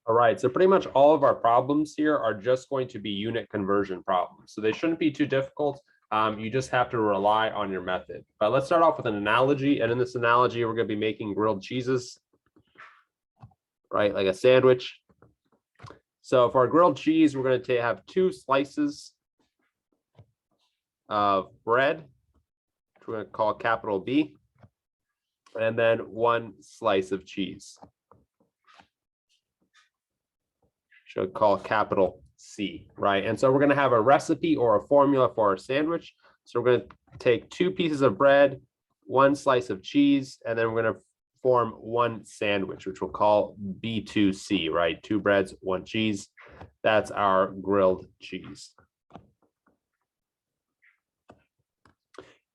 All right, so pretty much all of our problems here are just going to be unit conversion problems. So they shouldn't be too difficult. You just have to rely on your method. But let's start off with an analogy. And in this analogy, we're going to be making grilled cheeses, right? Like a sandwich. So for our grilled cheese, we're going to have 2 slices of bread, which we're going to call capital B, and then 1 slice of cheese, should call capital C, right? And so we're going to have a recipe or a formula for our sandwich. So we're going to take 2 pieces of bread, 1 slice of cheese, and then we're going to form 1 sandwich, which we'll call B2C, right? 2 breads, 1 cheese. That's our grilled cheese.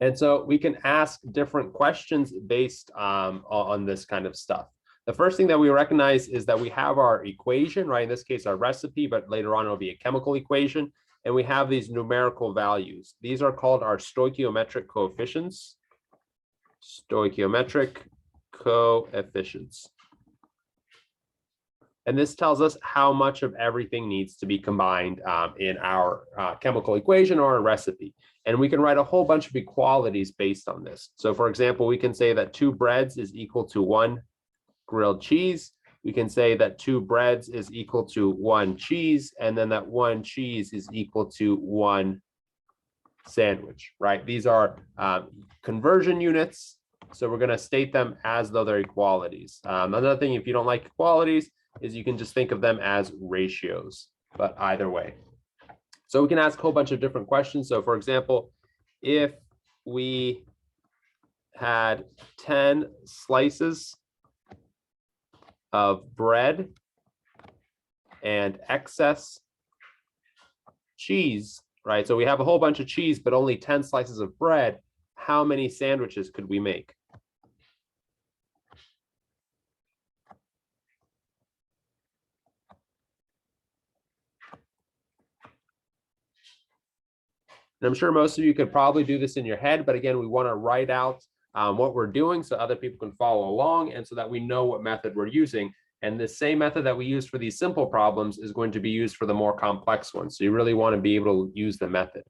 And so we can ask different questions based on this kind of stuff. The first thing that we recognize is that we have our equation, right? In this case, our recipe, but later on it'll be a chemical equation. And we have these numerical values. These are called our stoichiometric coefficients. Stoichiometric coefficients. And this tells us how much of everything needs to be combined in our chemical equation or a recipe. And we can write a whole bunch of equalities based on this. So for example, we can say that 2 breads is equal to 1 grilled cheese. We can say that 2 breads is equal to 1 cheese, and then that 1 cheese is equal to 1 sandwich, right? These are conversion units. So we're going to state them as though they're equalities. Another thing, if you don't like equalities, is you can just think of them as ratios, but either way. So we can ask a whole bunch of different questions. So for example, if we had 10 slices of bread and excess cheese, right? So we have a whole bunch of cheese, but only 10 slices of bread. How many sandwiches could we make? And I'm sure most of you could probably do this in your head, but again, we want to write out what we're doing so other people can follow along and so that we know what method we're using. And the same method that we used for these simple problems is going to be used for the more complex ones. So you really want to be able to use the method.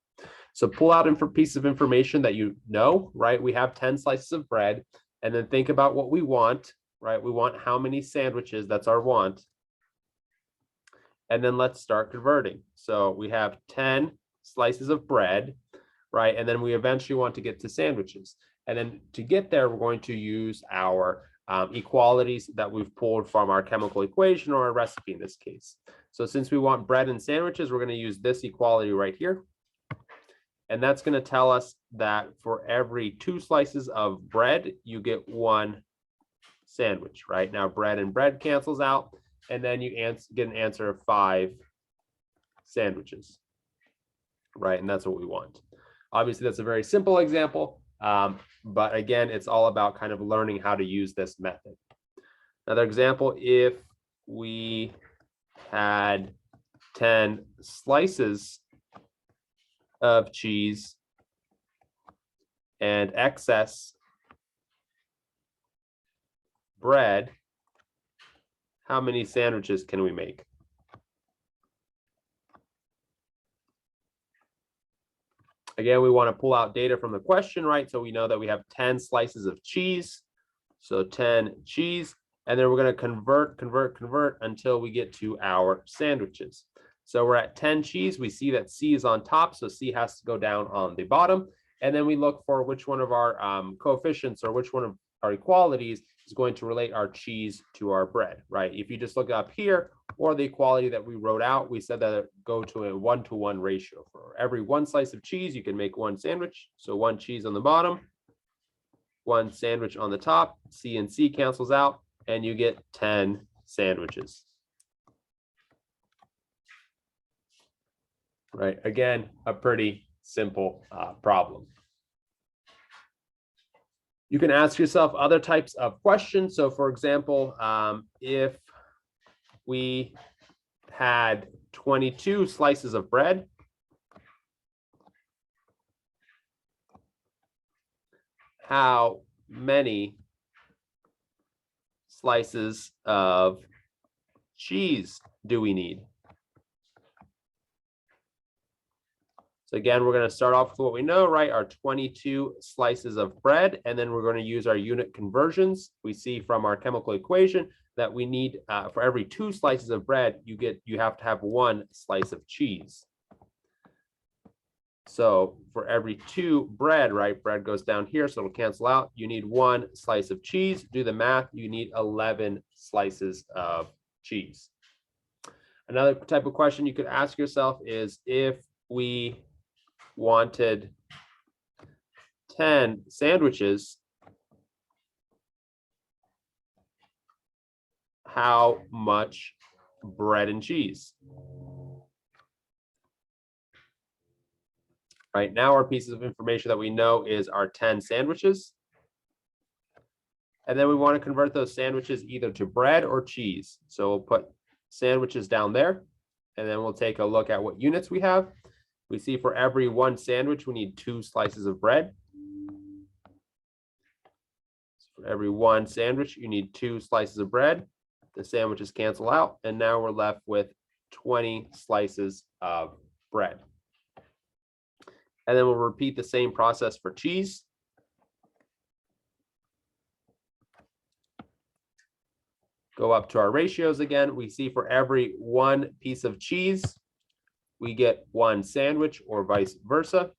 So pull out a piece of information that you know, right? We have 10 slices of bread, and then think about what we want, right? We want how many sandwiches, that's our want. And then let's start converting. So we have 10 slices of bread, right? And then we eventually want to get to sandwiches. And then to get there, we're going to use our equalities that we've pulled from our chemical equation or a recipe in this case. So since we want bread and sandwiches, we're going to use this equality right here. And that's going to tell us that for every 2 slices of bread, you get 1 sandwich, right? Now bread and bread cancels out, and then you get an answer of 5 sandwiches, right? And that's what we want. Obviously, that's a very simple example, but again, it's all about kind of learning how to use this method. Another example, if we had 10 slices of cheese and excess bread, how many sandwiches can we make? Again, we want to pull out data from the question, right? So we know that we have 10 slices of cheese. So 10 cheese, and then we're going to convert until we get to our sandwiches. So we're at 10 cheese. We see that C is on top, so C has to go down on the bottom. And then we look for which one of our coefficients or which one of our equalities is going to relate our cheese to our bread, right? If you just look up here, or the equality that we wrote out, we said that it go to a 1-to-1 ratio. For every 1 slice of cheese, you can make 1 sandwich. So 1 cheese on the bottom, 1 sandwich on the top, C and C cancels out, and you get 10 sandwiches. Right, again, a pretty simple problem. You can ask yourself other types of questions. So for example, if we had 22 slices of bread, how many slices of cheese do we need? So again, we're going to start off with what we know, right? Our 22 slices of bread, and then we're going to use our unit conversions. We see from our chemical equation that we need, for every 2 slices of bread, you have to have 1 slice of cheese. So for every 2 bread, right, bread goes down here, so it'll cancel out. You need 1 slice of cheese. Do the math, you need 11 slices of cheese. Another type of question you could ask yourself is, if we wanted 10 sandwiches, how much bread and cheese? Right now, our pieces of information that we know is our 10 sandwiches. And then we want to convert those sandwiches either to bread or cheese. So we'll put sandwiches down there, and then we'll take a look at what units we have. We see for every 1 sandwich, we need 2 slices of bread. So for every 1 sandwich, you need 2 slices of bread. The sandwiches cancel out, and now we're left with 20 slices of bread. And then we'll repeat the same process for cheese. Go up to our ratios again. We see for every 1 piece of cheese, we get 1 sandwich, or vice versa.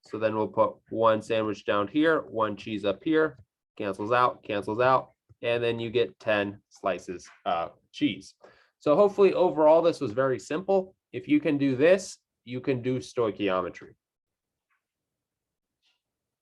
So then we'll put 1 sandwich down here, 1 cheese up here, cancels out, and then you get 10 slices of cheese. So hopefully overall this was very simple. If you can do this, you can do stoichiometry.